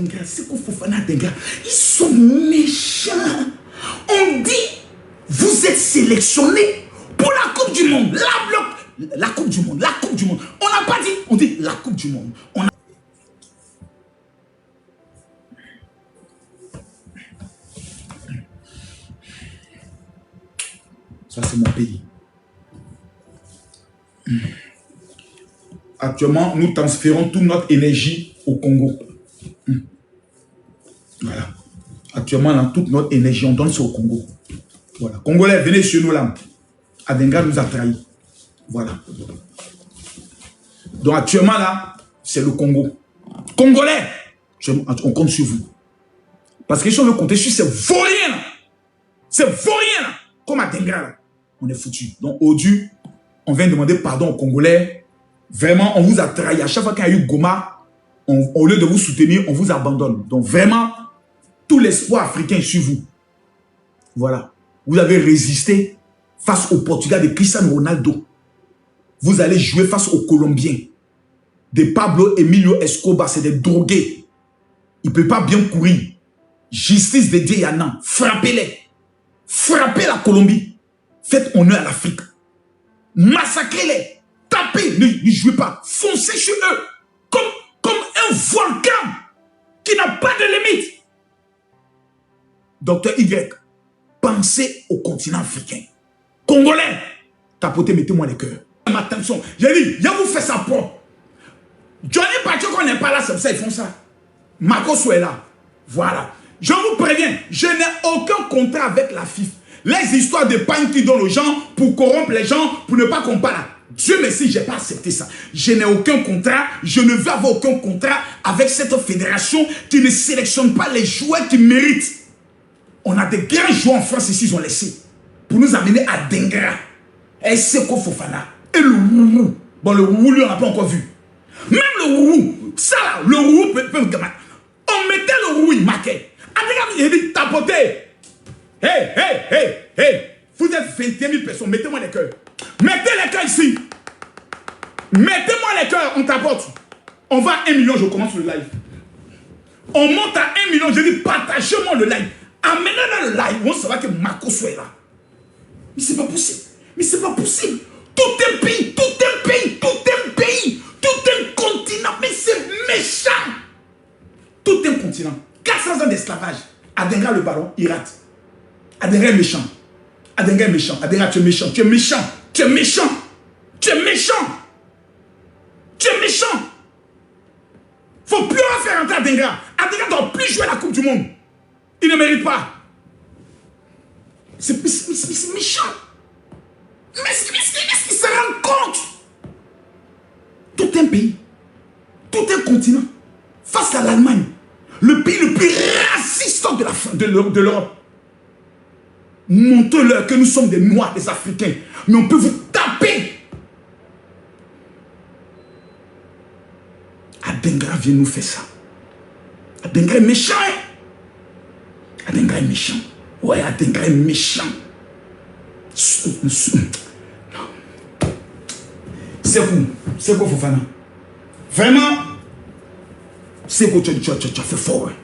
Adengra, Seko Fofana Adengra, ils sont méchants. On dit, vous êtes sélectionnés pour la Coupe du Monde. La Coupe du Monde, la Coupe du Monde. On n'a pas dit, on dit la Coupe du Monde. Ça, c'est mon pays. Actuellement, nous transférons toute notre énergie au Congo. Voilà. Actuellement, dans toute notre énergie, on donne ça au Congo. Voilà. Congolais, venez chez nous là. Adenga nous a trahis. Voilà. Donc actuellement là, c'est le Congo. Congolais, on compte sur vous. Parce que si on veut compter sur ces vauriens là, ces vauriens là, comme Adenga là, on est foutu. Donc aujourd'hui, on vient demander pardon aux Congolais. Vraiment, on vous a trahi. À chaque fois qu'il y a eu Goma, au lieu de vous soutenir, on vous abandonne. Donc vraiment, tout l'espoir africain est sur vous. Voilà. Vous avez résisté face au Portugal de Cristiano Ronaldo. Vous allez jouer face aux Colombiens. De Pablo Emilio Escobar, c'est des drogués. Ils ne peuvent pas bien courir. Justice de Dieu, Yana. Frappez-les. Frappez la Colombie. Faites honneur à l'Afrique. Massacrez-les. Tapez. Ne jouez pas. Foncez sur eux. Comme un volcan qui n'a pas de limite. Docteur Y, pensez au continent africain. Congolais, tapotez, mettez-moi les cœurs. Attention, j'ai dit, il vous fait ça propre. Johnny Pacho qu'on n'est pas là, c'est ça, ils font ça. Marcos est là. Voilà. Je vous préviens, je n'ai aucun contrat avec la FIFA. Les histoires de pagne qui donnent aux gens pour corrompre les gens, pour ne pas qu'on parle. Dieu merci, je n'ai pas accepté ça. Je n'ai aucun contrat, je ne veux avoir aucun contrat avec cette fédération qui ne sélectionne pas les joueurs qui méritent. On a des grands joueurs en France ici, ils ont laissé. Pour nous amener à Dengra. Et Seko Fofana. Et le Rourou. Bon, le Rourou, lui, on n'a pas encore vu. Même le Rourou. Ça là, le Rourou peut... On mettait le Rourou, il marquait. Il dit, tapotez. Hey. Vous êtes 21 000 personnes. Mettez-moi les cœurs. Mettez les cœurs ici. Mettez-moi les cœurs. On tapote. On va à 1 million, je commence le live. On monte à 1 million. Je dis, partagez-moi le live. Amenez-le le live. On saura que Marco soit là. Mais c'est pas possible. Mais c'est pas possible. Tout un pays, tout un pays, tout un pays, tout un continent. Mais c'est méchant. Tout un continent. 400 ans d'esclavage. Adenga le baron, il rate. Adenga est méchant. Adenga est méchant. Adenga, tu es méchant. Tu es méchant. Tu es méchant. Tu es méchant. Tu es méchant. Faut plus faire entrer Adenga. Adenga ne doit plus jouer la Coupe du Monde. Il ne mérite pas. C'est méchant. Mais est-ce qu'il se rend compte? Tout un pays, tout un continent, face à l'Allemagne, le pays le plus raciste de l'Europe. Montrez-leur que nous sommes des Noirs, des Africains, mais on peut vous taper. Adengra vient nous faire ça. Adengra est méchant, hein? Adengra est méchant. Ouais, Adengra est méchant. C'est quoi Fofana? Vraiment, c'est quoi tu as fait fort. Hein?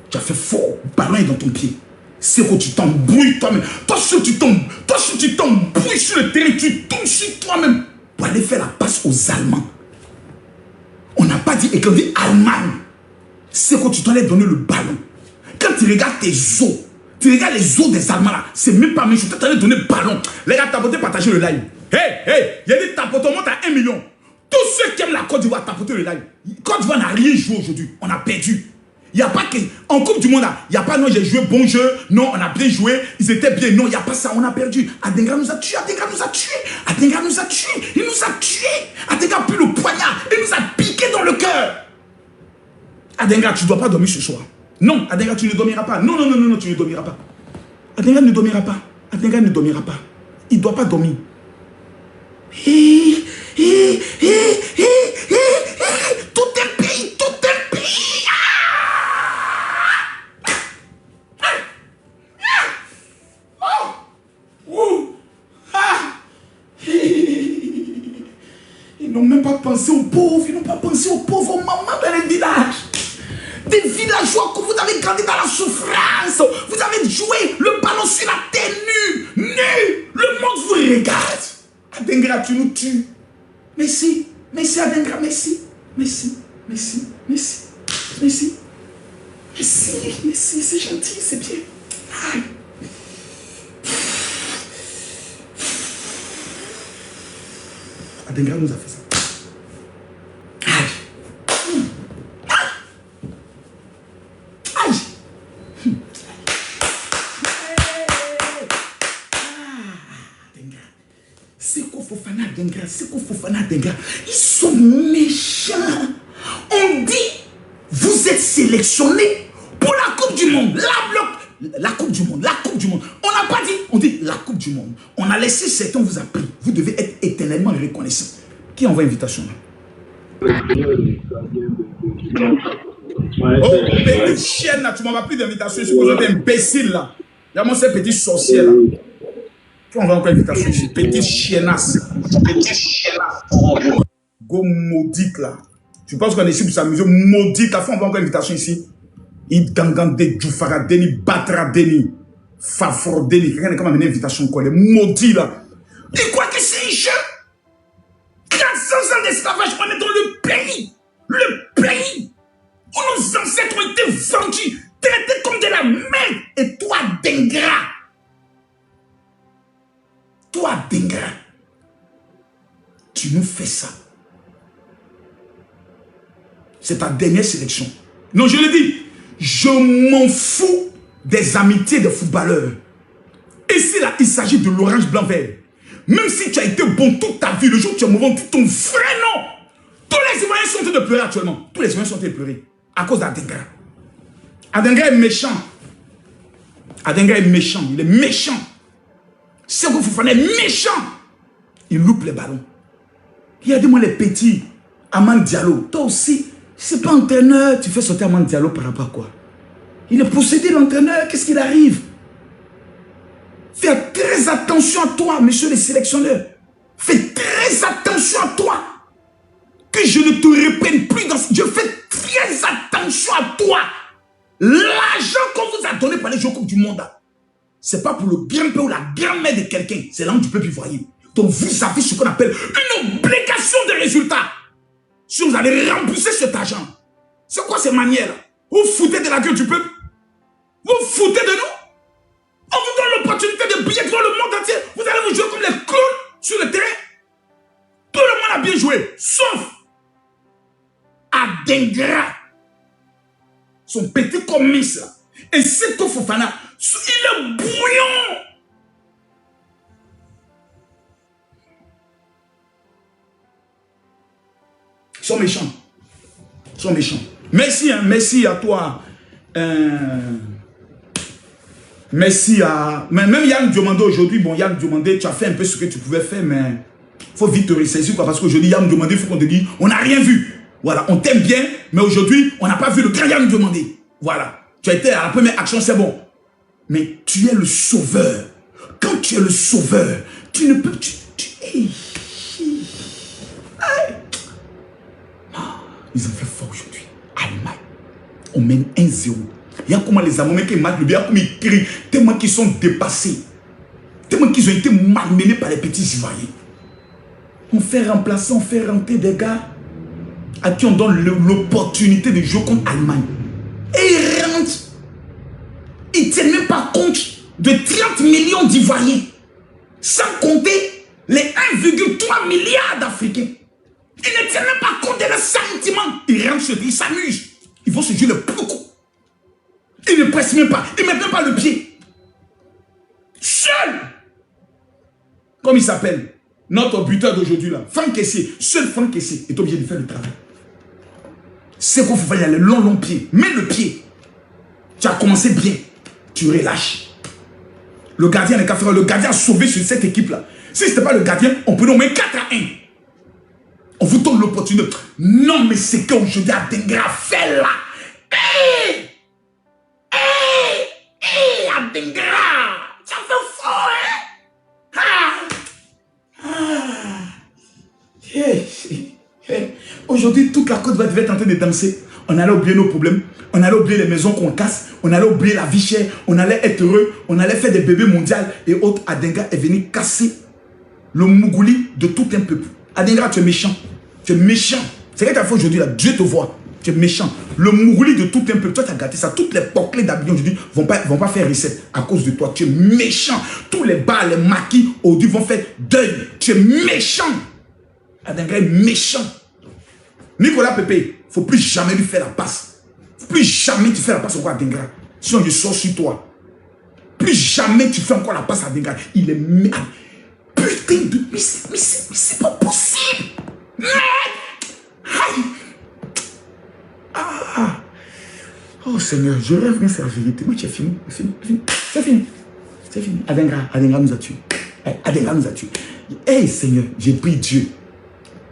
Tu as fait fort. Ballon est dans ton pied. C'est quoi tu t'embrouilles toi-même. Toi, si tu t'embrouilles sur le terrain, tu tombes sur toi-même pour aller faire la passe aux Allemands. On n'a pas dit, et quand on dit Allemagne, c'est quoi tu t'en allais donner le ballon. Quand tu regardes tes os, tu regardes les os des Allemands là, c'est même pas méchant. Tu t'en allais donner le ballon. Les gars, tapotez, partagez le live. Hey, il y a des tapotes, on monte à 1 million. Tous ceux qui aiment la Côte d'Ivoire, tapotez le live. Côte d'Ivoire n'a rien joué aujourd'hui. On a perdu. Il n'y a pas que. En Coupe du Monde, il n'y a pas non, j'ai joué bon jeu. Non, on a bien joué. Ils étaient bien. Non, il n'y a pas ça. On a perdu. Adenga nous a tués. Adenga nous a tués. Adenga nous a tués. Il nous a tués. Adenga a pris le poignard. Il nous a piqué dans le cœur. Adenga, tu ne dois pas dormir ce soir. Non, Adenga, tu ne dormiras pas. Non, tu ne dormiras pas. Adenga ne dormira pas. Adenga ne dormira pas. Il ne doit pas dormir. Tout un pays, tout un pays. Ils n'ont même pas pensé aux pauvres. Ils n'ont pas pensé aux pauvres, aux mamans dans les villages. Des villageois que vous avez grandi dans la souffrance. Vous avez joué le ballon sur la terre nue. Le monde vous regarde. Adengra, tu nous tues. Merci. Merci Adengra, merci. Merci. Merci. Merci. Merci. Merci. Merci. C'est gentil, c'est bien. Aïe. Adengra nous a fait ça. Ils sont méchants. On dit, vous êtes sélectionnés pour la Coupe du Monde. La Coupe du Monde, la Coupe du Monde. On n'a pas dit, on dit la Coupe du Monde. On a laissé certains vous a pris. Vous devez être éternellement reconnaissant. Qui envoie invitation là? Oh, petite chienne là, tu m'envoies plus d'invitation. Je suis aujourd'hui imbécile là. Il y a mon ces petits sorciers là. Tu envoies encore invitation ici. Petite chiennasse. Petite chiennasse. Go maudite là. Tu penses qu'on est ici pour s'amuser? Maudite là. Faut envoyer encore invitation ici. Il gangan de Djoufara Deni, Batra Deni, Fafor Deni. Quelqu'un est comme amené invitation quoi. Les maudits là. Et quoi que c'est un jeu? 400 ans d'esclavage, on est dans le pays. Le pays où nos ancêtres ont été vendus, traités comme de la merde. Et toi, Dengra. Toi, Dengra. Tu nous fais ça. C'est ta dernière sélection. Non, je le dis. Je m'en fous des amitiés des footballeurs. Ici, là, il s'agit de l'orange blanc vert. Même si tu as été bon toute ta vie, le jour où tu es mauvais, ton vrai nom. Tous les Ivoiriens sont en train de pleurer actuellement. Tous les Ivoiriens sont en train de pleurer. À cause d'Adengra. Adengra est méchant. Adengra est méchant. Il est méchant. Seko Fofana est méchant. Il loupe les ballons. Regardez-moi les petits. Amane Diallo. Toi aussi, c'est pas entraîneur. Tu fais sauter Amane Diallo par rapport à quoi? Il est possédé l'entraîneur. Qu'est-ce qu'il arrive? Fais très attention à toi, monsieur le sélectionneur. Fais très attention à toi. Que je ne te reprenne plus dans... Je fais très attention à toi. L'argent qu'on vous a donné par les Jeux Coupe du Monde, c'est pas pour le grand-père ou la grand-mère de quelqu'un. C'est l'âme du peuple ivoirien. Donc vous avez ce qu'on appelle une obligation de résultat. Si vous allez rembourser cet argent. C'est quoi ces manières-là? Vous foutez de la gueule du peuple? Vous foutez de nous? On vous donne l'opportunité de briller dans le monde entier. Vous allez vous jouer comme les clowns sur le terrain. Tout le monde a bien joué, sauf Adengra. Son petit commis là. Et Seko Fofana, il est bouillon. Ils sont méchants. Ils sont méchants. Merci, hein, merci à toi. Merci à... Même Yann Diomandé aujourd'hui, bon Yann Diomandé, tu as fait un peu ce que tu pouvais faire, mais il faut vite te ressaisir quoi, parce qu'aujourd'hui Yann Diomandé, il faut qu'on te dise, on n'a rien vu. Voilà, on t'aime bien, mais aujourd'hui, on n'a pas vu le grand Yann Diomandé. Voilà, tu as été à la première action, c'est bon. Mais tu es le sauveur. Quand tu es le sauveur, tu ne peux... Ils ont fait fort aujourd'hui. Allemagne, on mène 1-0. Il y a comment les Américains marquent le bien, comme ils crient, tellement qu'ils sont dépassés, tellement qu'ils ont été malmenés par les petits Ivoiriens. On fait remplacer, on fait rentrer des gars à qui on donne l'opportunité de jouer contre l'Allemagne. Et ils rentrent. Ils ne tiennent même pas compte de 30 millions d'Ivoiriens, sans compter les 1,3 milliard d'Africains. Ils ne tiennent même pas compte de leurs sentiments. Ils rentrent sur eux, ils s'amusent. Ils vont se jouer le plus coup. Ils ne pressent même pas. Ils ne mettent même pas le pied. Seul. Comme il s'appelle. Notre buteur d'aujourd'hui là. Franck Kessié. Seul Franck Kessié est obligé de faire le travail. C'est qu'on faut faire les longs pieds. Mets le pied. Tu as commencé bien. Tu relâches. Le gardien n'est qu'à faire. Le gardien a sauvé sur cette équipe là. Si ce n'était pas le gardien, on peut nommer 4-1. On vous donne l'opportunité. Non, mais c'est qu'aujourd'hui Adengra fait là. Hey! Adengra! Ça fait fort, hein? Aujourd'hui, toute la Côte va être en train de danser. On allait oublier nos problèmes. On On allait oublier les maisons qu'on casse. On allait oublier la vie chère. On allait être heureux. On allait faire des bébés mondiaux. Et autres, Adengra est venu casser le mougouli de tout un peuple. Adengra, tu es méchant. Tu es méchant. C'est que tu as fait aujourd'hui, là, Dieu te voit. Tu es méchant. Le mougouli de tout un peuple. Toi, tu as gâté ça. Toutes les porclés d'Abidjan aujourd'hui vont pas faire recette à cause de toi. Tu es méchant. Tous les bars, les maquis aujourd'hui vont faire deuil. Tu es méchant. Adengra est méchant. Nicolas Pepe, il ne faut plus jamais lui faire la passe. Il ne faut plus jamais tu fais la passe au roi Adengra. Sinon, je sors sur toi. Plus jamais tu fais encore la passe à Adengra. Il est méchant. Putain de... Mais c'est pas possible. Ah. Oh Seigneur, je rêve, mais c'est la vérité. Moi, tu as fini. C'est fini. C'est fini. Adengra nous a tués. Adengra nous a tués. Hey Seigneur, j'ai pris Dieu.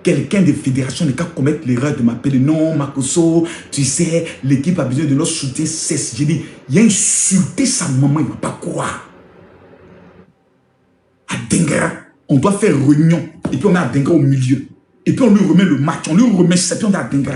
Quelqu'un des fédérations n'est qu'à commettre l'erreur de m'appeler. Non, Makoso, tu sais, l'équipe a besoin de notre soutien. J'ai dit, il a insulté sa maman, il ne va pas croire. Adengra, on doit faire réunion. Et puis on met Adengra au milieu. Et puis on lui remet le match, on lui remet ça, puis on dit Adengra.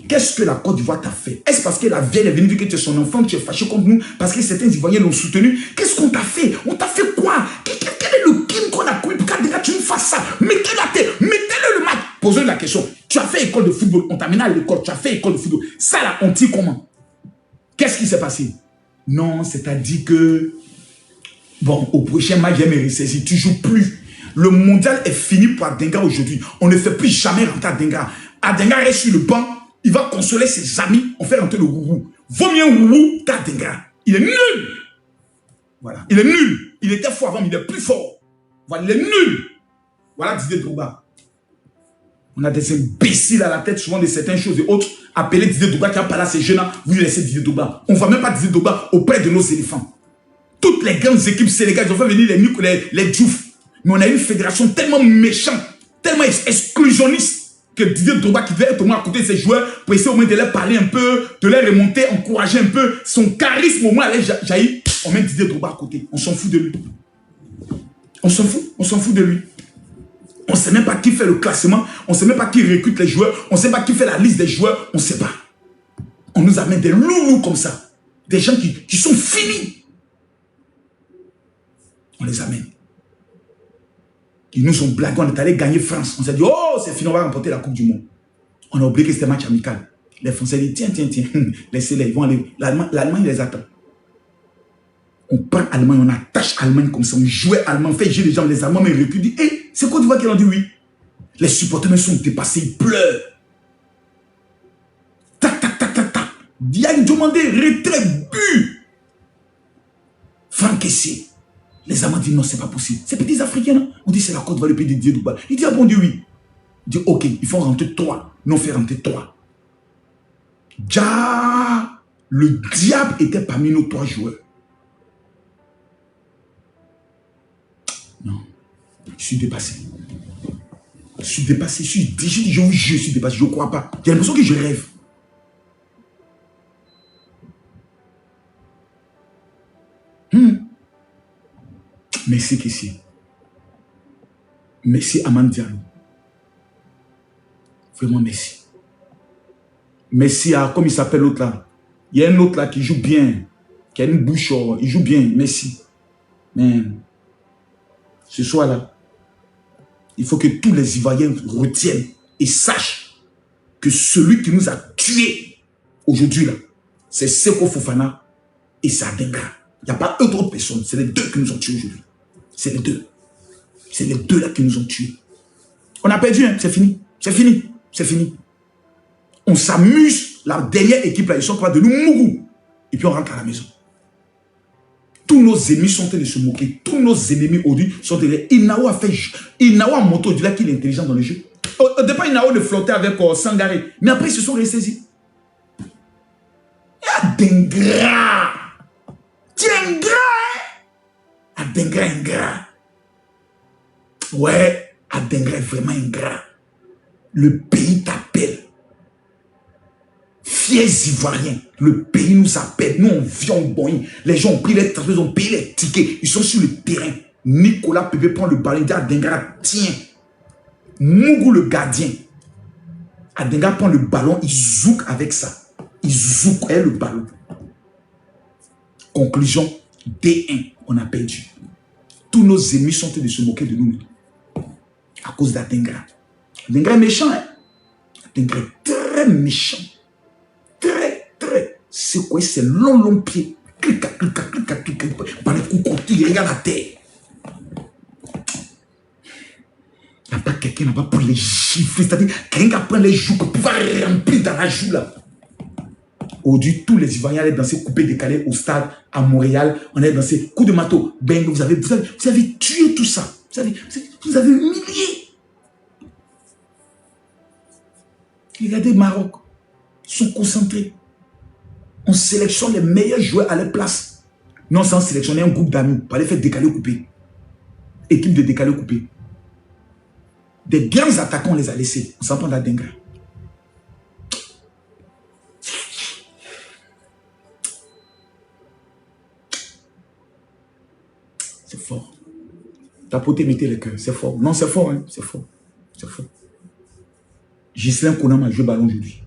Qu'est-ce que la Côte d'Ivoire t'a fait? Est-ce parce que la vieille est venue dire que tu es son enfant, tu es fâché contre nous, parce que certains Ivoiriens l'ont soutenu? Qu'est-ce qu'on t'a fait? On t'a fait quoi? Quel est le crime qu'on a commis pour qu'Adengra tu nous fasses ça? Mettez-le le match. Posez la question. Tu as fait école de football, on t'a mené à l'école, tu as fait école de football. Ça là, on tire comment? Qu'est-ce qui s'est passé? Non, c'est-à-dire que, bon, au prochain match, j'ai mes ressaisies, tu ne joues plus. Le mondial est fini pour Adengra aujourd'hui. On ne fait plus jamais rentrer Adengra. Adengra reste sur le banc. Il va consoler ses amis. On fait rentrer le gourou. Vaut mieux un gourou qu'Adengra. Il est nul. Voilà. Il est nul. Il était fort avant, mais il est plus fort. Voilà, il est nul. Voilà Didier Drogba. On a des imbéciles à la tête, souvent de certaines choses et autres. Appelez Didier Drogba qui a parlé à ces jeunes-là. Vous lui laissez Didier Drogba. On ne va même pas Didier Drogba auprès de nos éléphants. Toutes les grandes équipes sénégales, ils ont fait venir les Diouf. Mais on a une fédération tellement méchante, tellement exclusionniste, que Didier Drogba qui devait être au moins à côté de ses joueurs pour essayer au moins de leur parler un peu, de leur remonter, encourager un peu. Son charisme au moins allait jaillir. On met Didier Drogba à côté. On s'en fout de lui. On s'en fout de lui. On ne sait même pas qui fait le classement. On ne sait même pas qui recrute les joueurs. On ne sait pas qui fait la liste des joueurs. On ne sait pas. On nous amène des loulous comme ça. Des gens qui sont finis. On les amène. Ils nous ont blagué, on est allé gagner France. On s'est dit, oh, c'est fini, on va remporter la Coupe du Monde. On a oublié que c'était un match amical. Les Français disent, tiens, laissez-les, ils vont aller. L'Allemagne les attend. On prend Allemagne, on attache Allemagne comme ça, on jouait allemand, on fait jouer les gens, les Allemands, mais ils reculent, disent, hé, c'est Côte d'Ivoire qui ont dit oui. Les supporters sont dépassés, ils pleurent. Tac. Il a demandé retrait, but. Franck Kessié. Les Allemands disent non, c'est pas possible. C'est petits Africains, non? On dit c'est la Côte d'Ivoire, le pays de Didier Drogba. Il dit, ah bon, dit oui. Il dit, ok, il faut rentrer 3. Non, on fait rentrer 3. Déjà, le diable était parmi nos 3 joueurs. Non, je suis dépassé. Je suis dépassé. Je suis dépassé. Je ne crois pas. J'ai l'impression que je rêve. Merci Kessie. Merci Amand Diallo. Vraiment merci. Merci à, comme il s'appelle l'autre là. Il y a un autre là qui joue bien. Qui a une bouche, il joue bien. Merci. Mais ce soir-là, il faut que tous les Ivoiriens retiennent et sachent que celui qui nous a tués aujourd'hui là, c'est Seko Fofana et c'est Adengra. Il n'y a pas d'autres personnes. C'est les 2 qui nous ont tués aujourd'hui. C'est les 2. C'est les 2 là qui nous ont tués. On a perdu, hein? C'est fini. C'est fini. C'est fini. On s'amuse. La dernière équipe là, ils sont capables de nous mourir. Et puis on rentre à la maison. Tous nos ennemis sont en train de se moquer. Tous nos ennemis aujourd'hui sont en train de... Inao a fait... Inao a montré au-delà qu'il est intelligent dans le jeu. Au départ, Inao le flottait avec Sangaré. Mais après, ils se sont ressaisis. Adengra. Tiens, ingrat, hein? Adengra est ingrat. Ouais, Adengra est vraiment ingrat. Le pays t'appelle. Fiers Ivoiriens, le pays nous appelle. Nous, on vient au Boeing. Les gens ont pris les transports, ils ont payé les tickets. Ils sont sur le terrain. Nicolas Pepe prend le ballon. Il dit à Adengra, tiens. Mougou le gardien. Adengra prend le ballon, il zouk avec ça. Ils zoukaient le ballon. Conclusion, D1, on a perdu. Tous nos ennemis sont en train de se moquer de nous. À cause d'Adengra. Adengra est méchant, hein? Adengra est très méchant. Très. C'est quoi? C'est long pied. Clic. Par les coups courts, il regarde la terre. Il n'y a pas quelqu'un là-bas pour les gifler. C'est-à-dire, quelqu'un qui prend les joues, pour pouvoir remplir dans la joue là. Aujourd'hui, tous les Ivoiriens allaient danser coupé décalé au stade, à Montréal. On allait danser coup de marteau. Bang, vous avez tué tout ça. Vous avez humilié. Regardez Maroc. Ils sont concentrés. On sélectionne les meilleurs joueurs à leur place. Nous, on s'en sélectionner un groupe d'amis pour aller faire décalé coupé. Équipe de décalé coupé. Des grands attaquants, on les a laissés. On s'en prend la dingue. C'est fort. Tapotez, mettez le cœur. C'est fort. Non, c'est fort. Hein? C'est fort. C'est fort. Ghislain Konam a joué ballon aujourd'hui.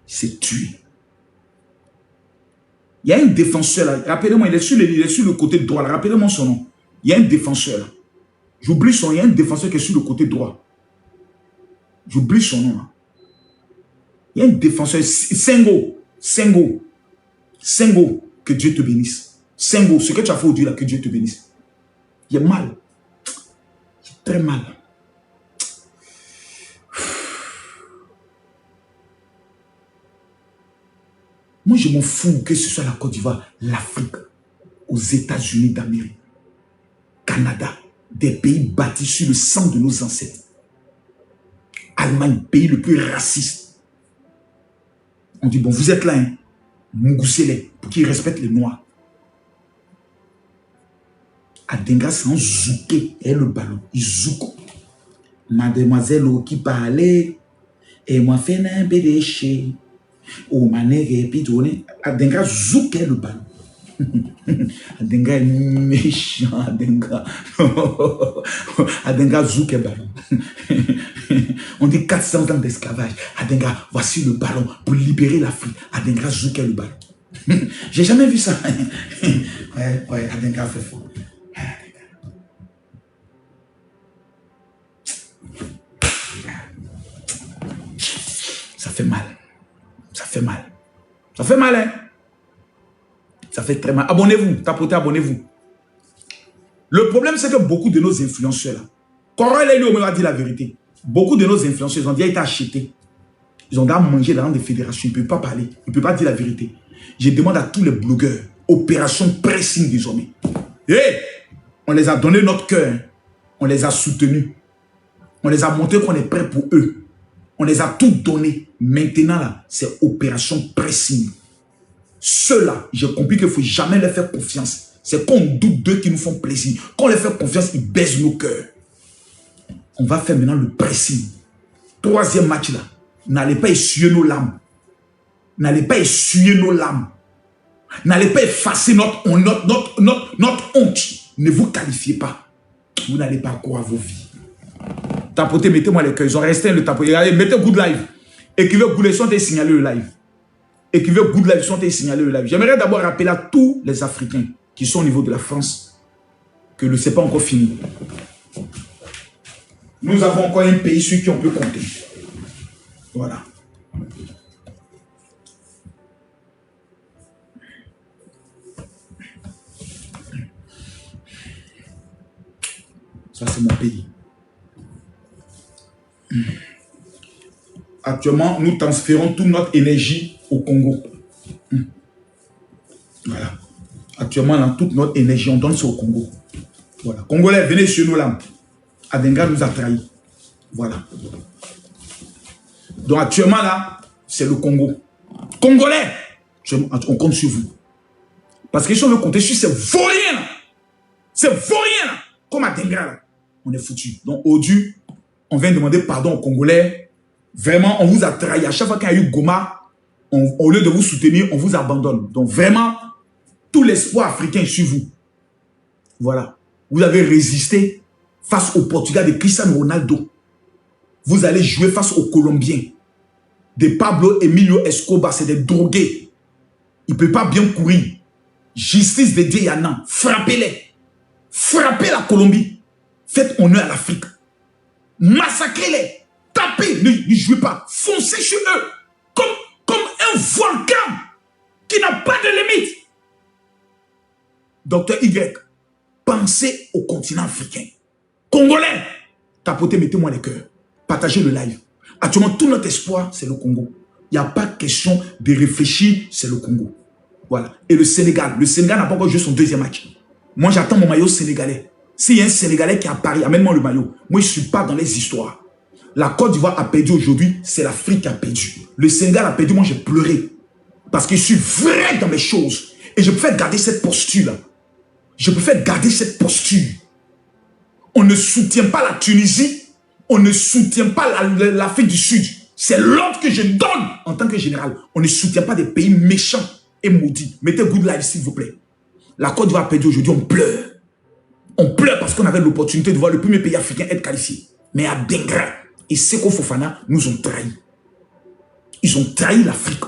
Il s'est tué. Il y a un défenseur là. Rappelez-moi, il est sur le côté droit. Rappelez-moi son nom. Il y a un défenseur là. J'oublie son nom. Il y a un défenseur qui est sur le côté droit. J'oublie son nom là. Il y a un défenseur. Sengo. Que Dieu te bénisse. Sengo, ce que tu as fait aujourd'hui là, que Dieu te bénisse. Il est mal. C'est très mal. Moi, je m'en fous que ce soit la Côte d'Ivoire, l'Afrique, aux États-Unis d'Amérique, Canada, des pays bâtis sur le sang de nos ancêtres. Allemagne, pays le plus raciste. On dit, bon, vous êtes là, hein, mougoussez-les pour qu'ils respectent les Noirs. Adenga, c'est un zouké et le ballon. Il zouk. Mademoiselle qui parlait, et moi, fait un bédéché. Au mané, pitouné. Adenga zouk et le ballon. Adenga est méchant, Adenga. Adenga zouk et ballon. On dit 400 ans d'esclavage. Adenga, voici le ballon pour libérer l'Afrique. Adenga zouk et le ballon. J'ai jamais vu ça. Ouais, Adenga fait fort. Ça fait mal. Ça fait mal. Ça fait mal, hein? Ça fait très mal. Abonnez-vous. Tapotez, abonnez-vous. Le problème, c'est que beaucoup de nos influenceurs, là, Corel et lui, on m'a dit la vérité. Beaucoup de nos influenceurs, ils ont déjà été achetés. Ils ont déjà mangé dans des fédérations. Ils ne peuvent pas parler. Ils ne peuvent pas dire la vérité. Je demande à tous les blogueurs, opération pressing désormais. Hey, on les a donné notre cœur. On les a soutenus. On les a montré qu'on est prêt pour eux. On les a tout donné. Maintenant, là, c'est opération pressing. Ceux-là, j'ai compris qu'il ne faut jamais leur faire confiance. C'est qu'on doute d'eux qui nous font plaisir. Quand on leur fait confiance, ils baissent nos cœurs. On va faire maintenant le pressing. Troisième match là. N'allez pas essuyer nos larmes. N'allez pas essuyer nos larmes. N'allez pas effacer notre honte. Ne vous qualifiez pas. Vous n'allez pas croire vos vies. Tapotez, mettez-moi les cœurs. Ils ont resté le tapoter. Allez, mettez good live. Écrivez good live, sont signalés le live. Écrivez good live, sont signalés le live. J'aimerais d'abord rappeler à tous les Africains qui sont au niveau de la France que ce n'est pas encore fini. Nous avons encore un pays sur qui on peut compter. Voilà. Ça, c'est mon pays. Actuellement, nous transférons toute notre énergie au Congo. Voilà. Actuellement, dans toute notre énergie, on donne ça au Congo. Voilà. Congolais, venez chez nous là. Adenga nous a trahis. Voilà. Donc actuellement là, c'est le Congo. Congolais, on compte sur vous. Parce que si on veut compter sur ces vauriens là, ces vauriens là, comme Adenga là, on est foutu. Donc aujourd'hui, on vient demander pardon aux Congolais. Vraiment, on vous a trahi. À chaque fois qu'il y a eu Goma, au lieu de vous soutenir, on vous abandonne. Donc vraiment, tout l'espoir africain est sur vous. Voilà. Vous avez résisté face au Portugal de Cristiano Ronaldo. Vous allez jouer face aux Colombiens de Pablo Emilio Escobar, c'est des drogués. Il ne peut pas bien courir. Justice de Dieu, Yana. Frappez-les. Frappez la Colombie. Faites honneur à l'Afrique. Massacrez-les. Tapez. Ne jouez pas. Foncez sur eux. Comme un volcan qui n'a pas de limite. Docteur Y, pensez au continent africain. Congolais, tapotez, mettez-moi les cœurs. Partagez le live. Actuellement, tout notre espoir, c'est le Congo. Il n'y a pas question de réfléchir, c'est le Congo. Voilà. Et le Sénégal n'a pas encore joué son deuxième match. Moi, j'attends mon maillot sénégalais. S'il y a un Sénégalais qui est à Paris, amène-moi le maillot. Moi, je ne suis pas dans les histoires. La Côte d'Ivoire a perdu aujourd'hui, c'est l'Afrique qui a perdu. Le Sénégal a perdu, moi j'ai pleuré. Parce que je suis vrai dans mes choses. Et je préfère garder cette posture-là. Je préfère garder cette posture. On ne soutient pas la Tunisie, on ne soutient pas l'Afrique du Sud. C'est l'ordre que je donne en tant que général. On ne soutient pas des pays méchants et maudits. Mettez good live s'il vous plaît. La Côte d'Ivoire a perdu aujourd'hui, on pleure. On pleure parce qu'on avait l'opportunité de voir le premier pays africain être qualifié. Mais à Dengra et Seko Fofana nous ont trahis. Ils ont trahi l'Afrique.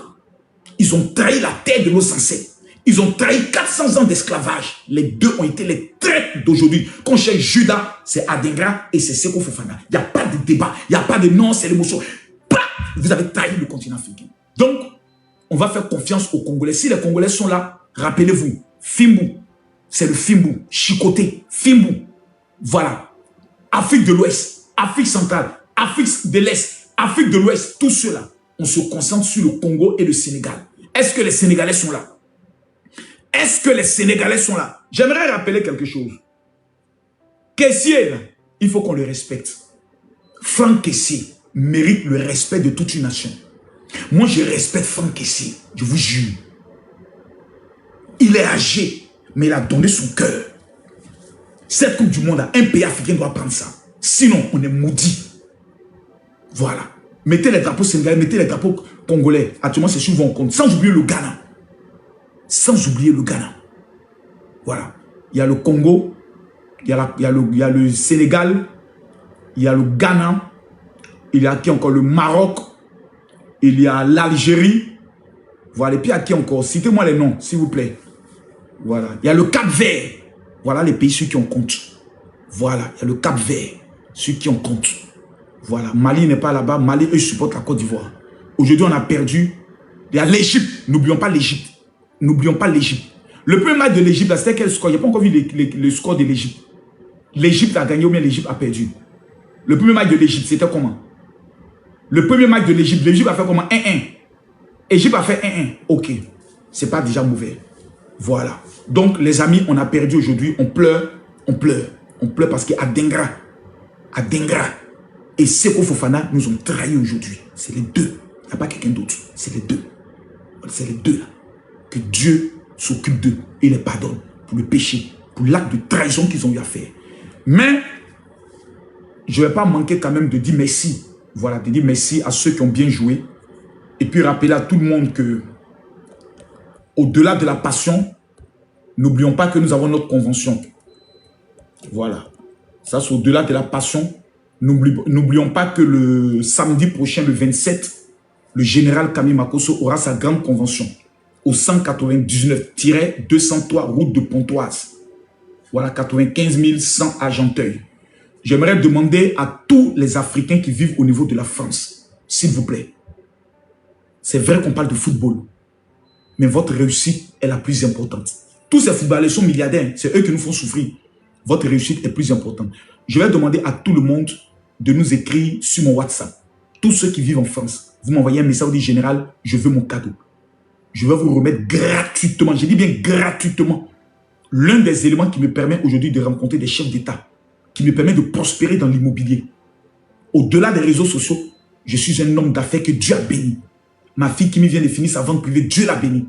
Ils ont trahi la terre de nos ancêtres. Ils ont trahi 400 ans d'esclavage. Les deux ont été les traîtres d'aujourd'hui. Quand cherche Judas, c'est Adengra et c'est Seko Fofana. Il n'y a pas de débat. Il n'y a pas de non, c'est l'émotion. Vous avez trahi le continent africain. Donc, on va faire confiance aux Congolais. Si les Congolais sont là, rappelez-vous, Fimbu, c'est le Fimbu. Chicoté, Fimbu. Voilà. Afrique de l'Ouest, Afrique centrale, Afrique de l'Est, Afrique de l'Ouest, tous ceux-là, on se concentre sur le Congo et le Sénégal. Est-ce que les Sénégalais sont là? Est-ce que les Sénégalais sont là? J'aimerais rappeler quelque chose. Kessié, là, il faut qu'on le respecte. Franck Kessié mérite le respect de toute une nation. Moi, je respecte Franck Kessié, je vous jure. Il est âgé, mais il a donné son cœur. Cette Coupe du Monde, un pays africain doit prendre ça. Sinon, on est maudit. Voilà. Mettez les drapeaux sénégalais, mettez les drapeaux congolais. Actuellement, c'est sur vos comptes. Sans oublier le Ghana. Sans oublier le Ghana. Voilà. Il y a le Congo, il y a le Sénégal, il y a le Ghana, il y a qui encore? Le Maroc, il y a l'Algérie. Voilà. Et puis, il y a qui encore? Citez-moi les noms, s'il vous plaît. Voilà. Il y a le Cap-Vert. Voilà les pays, ceux qui ont compte. Voilà. Il y a le Cap-Vert, ceux qui ont compte. Voilà. Mali n'est pas là-bas. Mali, eux, supportent la Côte d'Ivoire. Aujourd'hui, on a perdu. Il y a l'Égypte. N'oublions pas l'Égypte. N'oublions pas l'Égypte. Le premier match de l'Égypte, c'était quel score? Il n'y a pas encore vu le score de l'Égypte. L'Égypte a gagné ou bien l'Égypte a perdu? Le premier match de l'Égypte, c'était comment? Le premier match de l'Égypte a fait comment? 1-1. L'Égypte a fait 1-1. Ok. C'est pas déjà mauvais. Voilà. Donc, les amis, on a perdu aujourd'hui. On pleure. On pleure. On pleure parce qu'à Dengra et Seko Fofana nous ont trahis aujourd'hui. C'est les deux. Il n'y a pas quelqu'un d'autre. C'est les deux. C'est les deux là. Que Dieu s'occupe d'eux et les pardonne pour le péché, pour l'acte de trahison qu'ils ont eu à faire. Mais, je ne vais pas manquer quand même de dire merci. Voilà, de dire merci à ceux qui ont bien joué. Et puis rappeler à tout le monde que, au-delà de la passion, n'oublions pas que nous avons notre convention. Voilà. Ça, c'est au-delà de la passion. N'oublions pas que le samedi prochain, le 27, le général Camille Makosso aura sa grande convention au 199-203 route de Pontoise. Voilà, 95 100 à Argenteuil. J'aimerais demander à tous les Africains qui vivent au niveau de la France, s'il vous plaît. C'est vrai qu'on parle de football, mais votre réussite est la plus importante. Tous ces footballeurs sont milliardaires, c'est eux qui nous font souffrir. Votre réussite est plus importante. Je vais demander à tout le monde de nous écrire sur mon WhatsApp. Tous ceux qui vivent en France, vous m'envoyez un message, vous dites général, je veux mon cadeau. Je vais vous remettre gratuitement, je dis bien gratuitement, l'un des éléments qui me permet aujourd'hui de rencontrer des chefs d'État, qui me permet de prospérer dans l'immobilier. Au-delà des réseaux sociaux, je suis un homme d'affaires que Dieu a béni. Ma fille qui me vient de finir sa vente privée, Dieu l'a béni.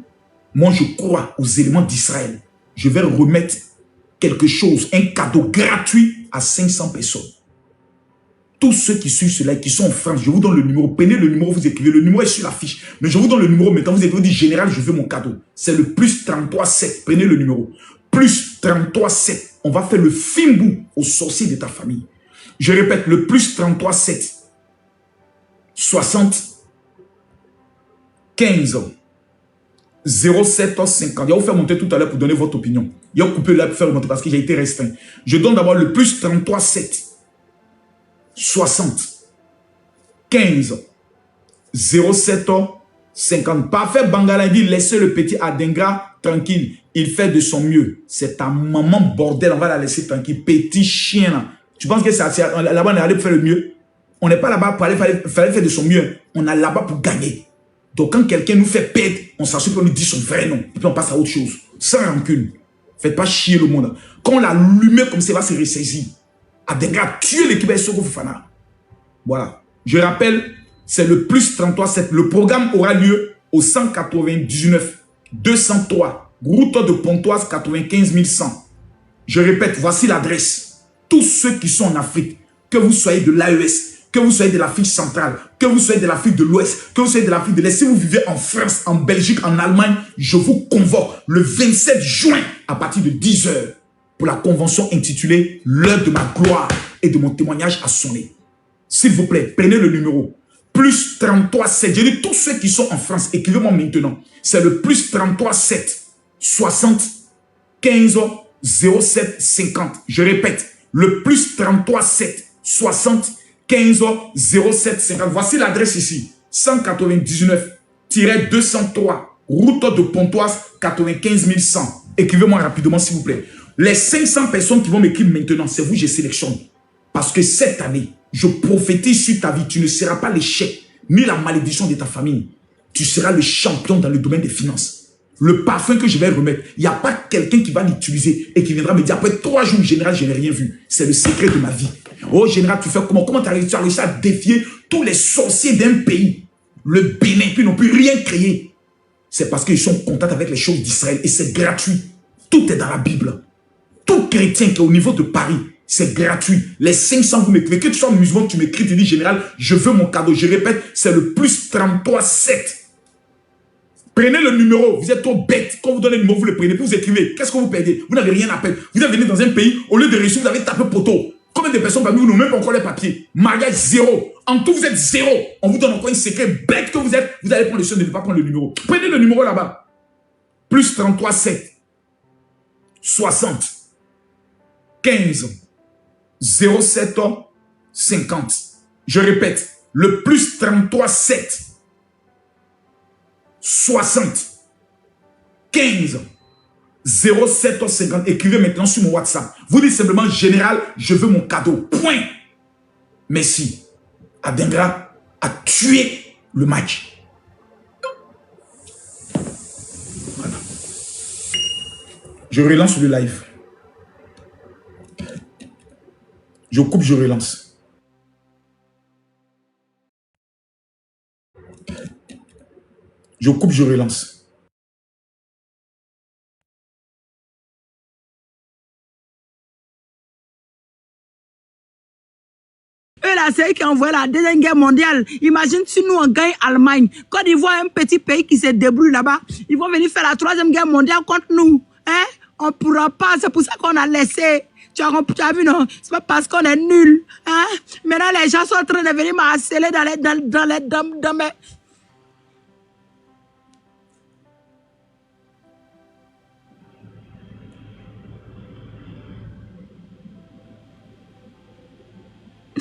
Moi, je crois aux éléments d'Israël. Je vais remettre quelque chose, un cadeau gratuit à 500 personnes. Tous ceux qui suivent cela, qui sont en France, je vous donne le numéro. Prenez le numéro, vous écrivez. Le numéro est sur la fiche. Mais je vous donne le numéro. Maintenant, vous écrivez, vous dites, général, je veux mon cadeau. C'est le plus 33 7. Prenez le numéro. Plus 33 7. On va faire le Fimbu aux sorciers de ta famille. Je répète, le plus 33 7. 60 15 07 50. Je vais vous faire monter tout à l'heure pour donner votre opinion. Je vais couper là pour faire monter parce que j'ai été restreint. Je donne d'abord le plus 33 7 60 15 07 50. Parfait Bangala dit laissez le petit Adengra tranquille. Il fait de son mieux. C'est ta maman bordel. On va la laisser tranquille. Petit chien là. Tu penses que c'est là-bas on est allé pour faire le mieux? On n'est pas là-bas pour aller faire de son mieux. On est là-bas pour gagner. Donc quand quelqu'un nous fait perdre, on s'assure qu'on lui dit son vrai nom. Et puis on passe à autre chose. Sans rancune. Faites pas chier le monde. Quand on l'allume comme ça, il va se ressaisir. Adengra tuer l'équipe de Soko Fofana. Voilà. Je rappelle, c'est le plus 33 7. Le programme aura lieu au 199 203 route de Pontoise 95 100. Je répète, voici l'adresse. Tous ceux qui sont en Afrique, que vous soyez de l'AES, que vous soyez de l'Afrique centrale, que vous soyez de l'Afrique de l'Ouest, que vous soyez de l'Afrique de l'Est, si vous vivez en France, en Belgique, en Allemagne, je vous convoque le 27 juin à partir de 10 h pour la convention intitulée « L'heure de ma gloire et de mon témoignage a sonné ». S'il vous plaît, prenez le numéro. Plus 33 7. Je dis tous ceux qui sont en France, écrivez-moi maintenant. C'est le plus 33 7 60 15 07 50. Je répète, le plus 33 7 60 15 07 50. Voici l'adresse ici. 199-203 route de Pontoise 95 100. Écrivez-moi rapidement s'il vous plaît. Les 500 personnes qui vont m'écrire maintenant, c'est vous, je sélectionne. Parce que cette année, je prophétise sur ta vie. Tu ne seras pas l'échec ni la malédiction de ta famille. Tu seras le champion dans le domaine des finances. Le parfum que je vais remettre, il n'y a pas quelqu'un qui va l'utiliser et qui viendra me dire après 3 jours, général, je n'ai rien vu. C'est le secret de ma vie. Oh, général, tu fais comment? Comment tu as réussi à défier tous les sorciers d'un pays? Le Bénin, puis n'ont plus rien créé. C'est parce qu'ils sont en contact avec les choses d'Israël et c'est gratuit. Tout est dans la Bible. Tout chrétien qui est au niveau de Paris, c'est gratuit. Les 500, vous m'écrivez. Que tu sois musulman, tu m'écris, tu dis général, je veux mon cadeau. Je répète, c'est le plus 33 7. Prenez le numéro, vous êtes trop bête. Quand vous donnez le numéro, vous le prenez, puis vous écrivez. Qu'est-ce que vous perdez? Vous n'avez rien à perdre. Vous êtes venu dans un pays, au lieu de réussir, vous avez tapé poteau. Combien de personnes parmi vous n'ont même pas encore les papiers? Mariage 0. En tout, vous êtes 0. On vous donne encore un secret bête que vous êtes. Vous allez prendre le soin de ne pas prendre le numéro. Prenez le numéro là-bas. Plus 33 7 60 15 07 50. Je répète, le plus 33 7 60 15 07 50. Écrivez maintenant sur mon WhatsApp. Vous dites simplement, général, je veux mon cadeau. Point. Merci. Adengra a tué le match. Voilà. Je relance le live. Je coupe, je relance. Je coupe, je relance. Eux là, c'est eux qui ont envoyé la deuxième guerre mondiale. Imagine si nous on gagne Allemagne. Côte d'Ivoire, un petit pays qui se débrouille là-bas. Ils vont venir faire la troisième guerre mondiale contre nous. Hein? On ne pourra pas. C'est pour ça qu'on a laissé. Tu as vu, non? C'est pas parce qu'on est nul. Hein? Maintenant, les gens sont en train de venir m'harceler dans mes...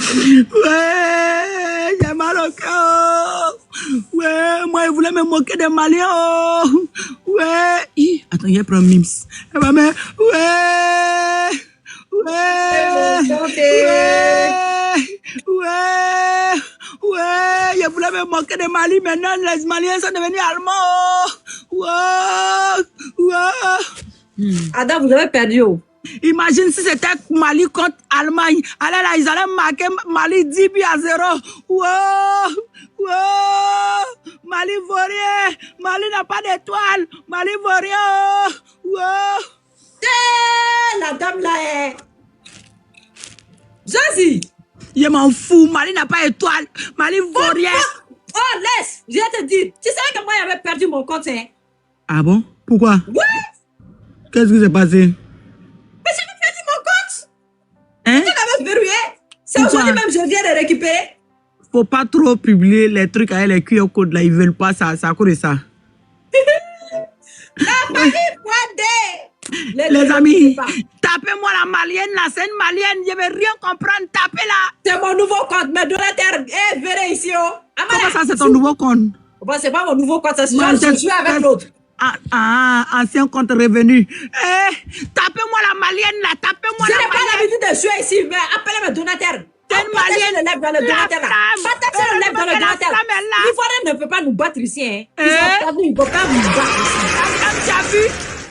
Ouais, j'ai mal au cœur. Ouais, moi, il voulait me moquer des Maliens. Oh. Ouais. Attends, il y a un mims. Elle va me... Ouais. Ouais. Ouais. Ouais. Il voulait me moquer des Mali. Maintenant, les Maliens sont devenus Allemands. Ouais. Ouais. Adam, vous avez perdu. Imagine si c'était Mali contre Allemagne. Allez là, ils allaient marquer Mali 10 buts à 0. Wow! Wow! Mali vaut rien. Mali n'a pas d'étoile. Mali vaut rien. Wow! La dame là est... Zazie! Je m'en fous. Mali n'a pas d'étoile. Mali vaut rien. Oh, laisse! Je vais te dire. Tu savais que moi, j'avais perdu mon compte, hein? Ah bon? Pourquoi? Ouais! Qu'est-ce qui s'est passé? Mais j'avais perdu mon compte! Hein? Tu l'avais verrouillé! C'est aujourd'hui même que je viens de récupérer. Faut pas trop publier les trucs avec les QR codes là, ils veulent pas ça, c'est à cause de ça. La famille Fouadé. Les amis, tapez-moi la malienne là, c'est une malienne, je vais rien comprendre, tapez-la. C'est mon nouveau compte, mes donateurs, venez ici. Comment ça, c'est ton nouveau compte? Bon, c'est pas mon nouveau compte, je suis avec l'autre. Ancien compte revenu. Tapez-moi la malienne là, tapez-moi la malienne. Je n'ai pas l'habitude de jouer ici, mais appelez mes donateurs. Partagez le live dans le donateur là. Partagez le live dans le donateur. L'Ivoirien ne peut pas nous battre ici. Hein. Ils ne peuvent pas nous battre ici. Tu as vu?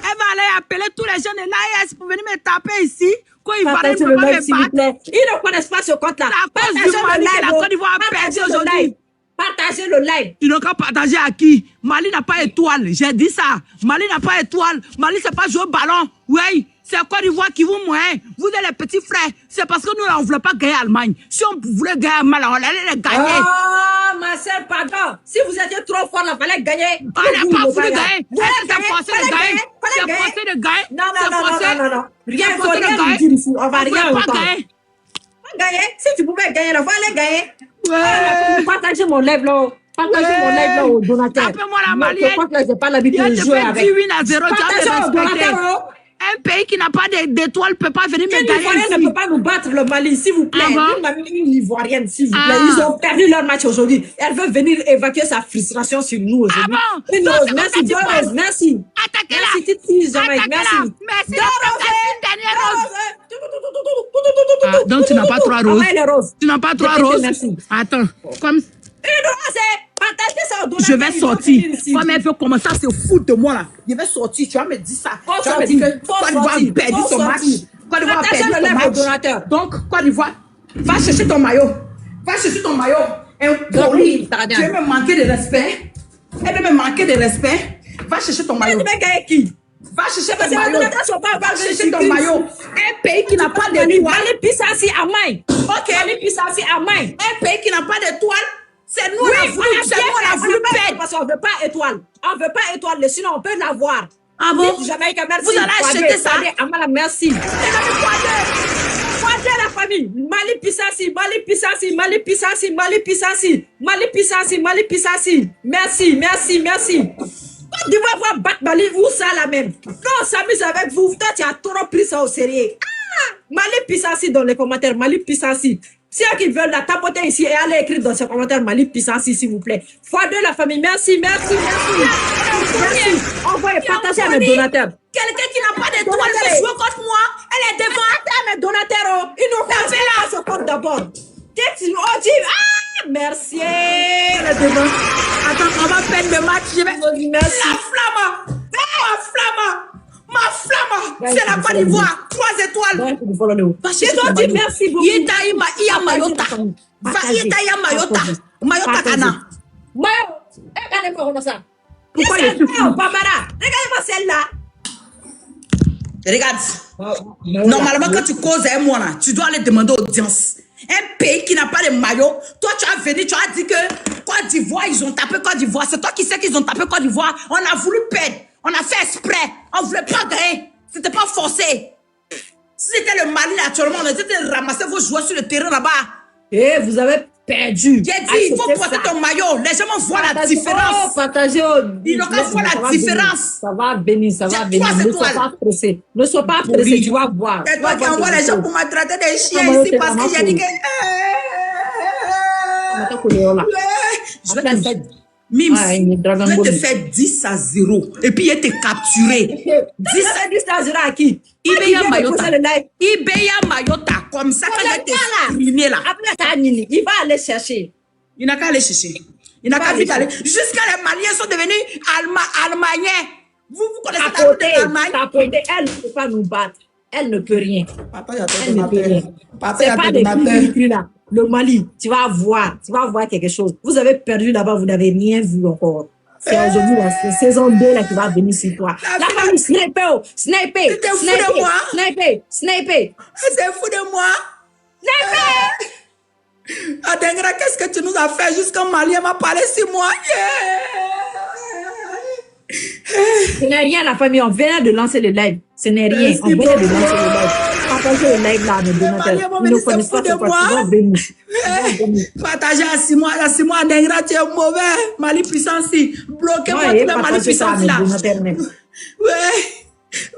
Elle va aller appeler tous les gens de l'AES pour venir me taper ici. Quand ils vont aller me battre. Ils ne connaissent pas ce compte là. Partagez le live. La Côte d'Ivoire a perdu aujourd'hui. Partagez le live. Ils n'ont qu'à partager à qui? Mali n'a pas étoile. J'ai dit ça. Mali n'a pas étoile. Mali, c'est pas jouer au ballon. Oui. C'est Côte d'Ivoire qui vous moyen. Vous êtes les petits frères. C'est parce que nous, on ne voulait pas gagner Allemagne. Si on voulait gagner Allemagne, on allait les gagner. Oh, ma soeur, pardon. Si vous étiez trop fort, il fallait gagner. On n'a pas voulu gagner. C'est forcé de gagner. C'est forcé de gagner. Non. Rien, il faut rien nous dire ici. On va rien entendre. Gagner. Si tu pouvais gagner, il fallait gagner. Ouais. Partagez mon live là. Partagez mon live là au donateur. Tapez-moi la malienne. Je crois que je n'ai pas l'habitude de jouer avec. Partagez au donateur. Un pays qui n'a pas d'étoile ne peut pas venir me gagner. L'Ivoirien ne peut pas nous battre le Mali, s'il vous plaît. Une Ivoirienne, s'il vous plaît. Ils ont perdu leur match aujourd'hui. Elle veut venir évacuer sa frustration sur nous aujourd'hui. Une rose, merci. Deux roses, merci. Attaquez-la. Merci, petite fille, Jamaïque, merci. Merci. Donc tu n'as pas trois roses. Tu n'as pas trois roses. Attends. Comme... Une rose, partagez ça au donateur. Je vais sortir. Comme elle veut commencer à se foutre de moi là. Je vais sortir. Tu vas me dire ça. Tu vas me dire que Côte d'Ivoire a perdu son match. Côte d'Ivoire a perdu son match. Donc, Côte d'Ivoire, va chercher ton maillot. Va chercher ton maillot. Un colis. Tu veux me manquer de respect. Elle veut me manquer de respect. Va chercher ton maillot. Tu veux gagner qui? Va chercher ton maillot. Va chercher ton maillot. Un pays qui n'a pas d'étoile. Mali Pissassi à main. Ok. Mali Pissassi à main. Un pays qui n'a pas d'étoile. C'est nous, on a voulu perdre. Parce qu'on ne veut pas étoile. On ne veut pas étoile, sinon on peut l'avoir. Ah bon? Vous allez acheter ça? Amala, merci. Fouadé la famille. Mali Pissassi, Mali Pissassi, Mali Pissassi, Mali Pissassi, Mali Pissassi, Mali Pissassi. Merci. Côte d'Ivoire va battre Mali, où ça la même? Non, on s'amuse avec vous. Toi, tu as trop pris ça au sérieux. Mali Pissassi dans les commentaires, Mali Pissassi. Si qui veulent la tapoter ici et aller écrire dans ces commentaires Mali Pissassi, s'il vous plaît. Fouadé la famille, merci. Envoyez, partagez à mes donateurs. Quelqu'un qui n'a pas d'étoile veut jouer contre moi. Elle est devant. À mes donateurs. Ils n'ont pas fait ce compte d'abord. Merci. Elle est devant. Attends, on va perdre le match. Je vais... Merci. Ma flamme, c'est la Côte d'Ivoire, 3 étoiles. Je dois dire merci beaucoup. Iya Mayota. Mayota Kana. Regardez-moi ça. Pourquoi il est Barbara, regardez-moi celle-là. Regarde. Normalement, quand tu causes à moi, là, tu dois aller demander audience. Un pays qui n'a pas de maillot, toi tu as venu, tu as dit que Côte d'Ivoire, ils ont tapé Côte d'Ivoire. C'est toi qui sais qu'ils ont tapé Côte d'Ivoire. On a voulu perdre. On a fait exprès. On ne voulait pas gagner. C'était pas forcé. Si c'était le Mali actuellement, on était ramasser vos joueurs sur le terrain là-bas. Et vous avez perdu. J'ai dit, il faut porter ton maillot. Les gens vont voir la différence. Ils n'ont qu'à voir la différence. Ça va venir. Ne sois pas pressé. Ne sois pas pressé, tu vas voir. C'est toi qui envoie les gens pour me traiter des chiens ici parce que j'ai dit que... Je vais te faire... Mims, je vais te faire 10-0. Et puis, il était capturé. 10-0 à qui? Ibeya Mayota. Comme ça, quand il était filmé là. Il va aller chercher. Il n'a qu'à aller chercher. Il n'a qu'à vite aller. Jusqu'à les Maliens sont devenus Allemagnais. Vous connaissez la route de l'Allemagne? Elle ne peut pas nous battre. Elle ne peut rien. Elle ne peut rien. C'est pas des cris là. Le Mali, tu vas voir quelque chose. Vous avez perdu là-bas, vous n'avez rien vu encore. C'est aujourd'hui la saison 2 là qui va venir sur toi. La famille sniper. C'était fou de moi. Sniper. C'est fou de moi. Adengra, qu'est-ce que tu nous as fait jusqu'à Mali m'a parlé sur moi? Ce n'est rien la famille, on vient de lancer le live. Ce n'est rien, on vient de lancer le live. partagez le live là, mes donateurs. Ils ne connaissent pas ce quoi. Ils vont venir. Partagez à 6 mois, Dengra, tu es mauvais. Mali puissance, bloquez-moi tous les Mali puissance là.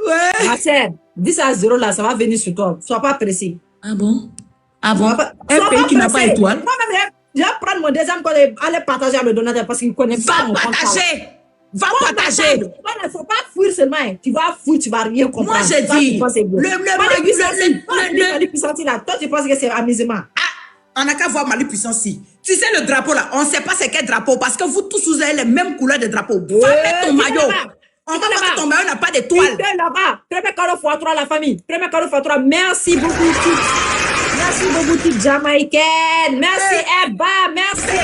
Ouais. Ma sœur, 10 à 0 là, ça va venir sur toi. Sois pas pressé. Ah bon? Un pays qui n'a pas étoile. Moi-même, je vais prendre mon deuxième code et aller partager à mes donateurs parce qu'ils ne connaissent pas mon compte. Va partager. Il ne faut pas fuir seulement. Tu vas fuir, tu ne vas rien comprendre. Moi, j'ai dit, Mali puissance là, toi, tu penses que c'est amusement. On n'a qu'à voir Mali puissance. Tu sais le drapeau là, on ne sait pas c'est quel drapeau parce que vous tous vous avez les mêmes couleurs de drapeau. Va mettre ton maillot. On va voir que ton maillot n'a pas d'étoile. Là-bas. Premier cadeau x3 la famille. Premier cadeau x3. Merci beaucoup. Merci beaucoup, toute Jamaïcaine. Merci, Eba. Merci.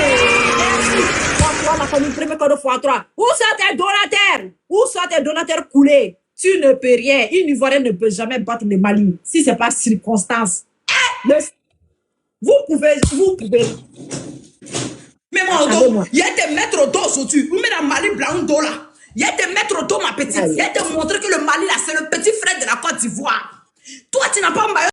x3 la famille. Premier cadeau x3. Où sont tes donateurs? Où sont tes donateurs coulés? Tu ne peux rien. Une Ivoirienne ne peut jamais battre le Mali si ce n'est pas circonstance. Vous pouvez. Mais moi, il y a des maîtres d'eau aujourd'hui. Vous mettez un Mali blanc d'eau là. Il y a des maîtres d'eau, ma petite. Il y a de montrer que le Mali là, c'est le petit frère de la Côte d'Ivoire. Toi, tu n'as pas un maillot.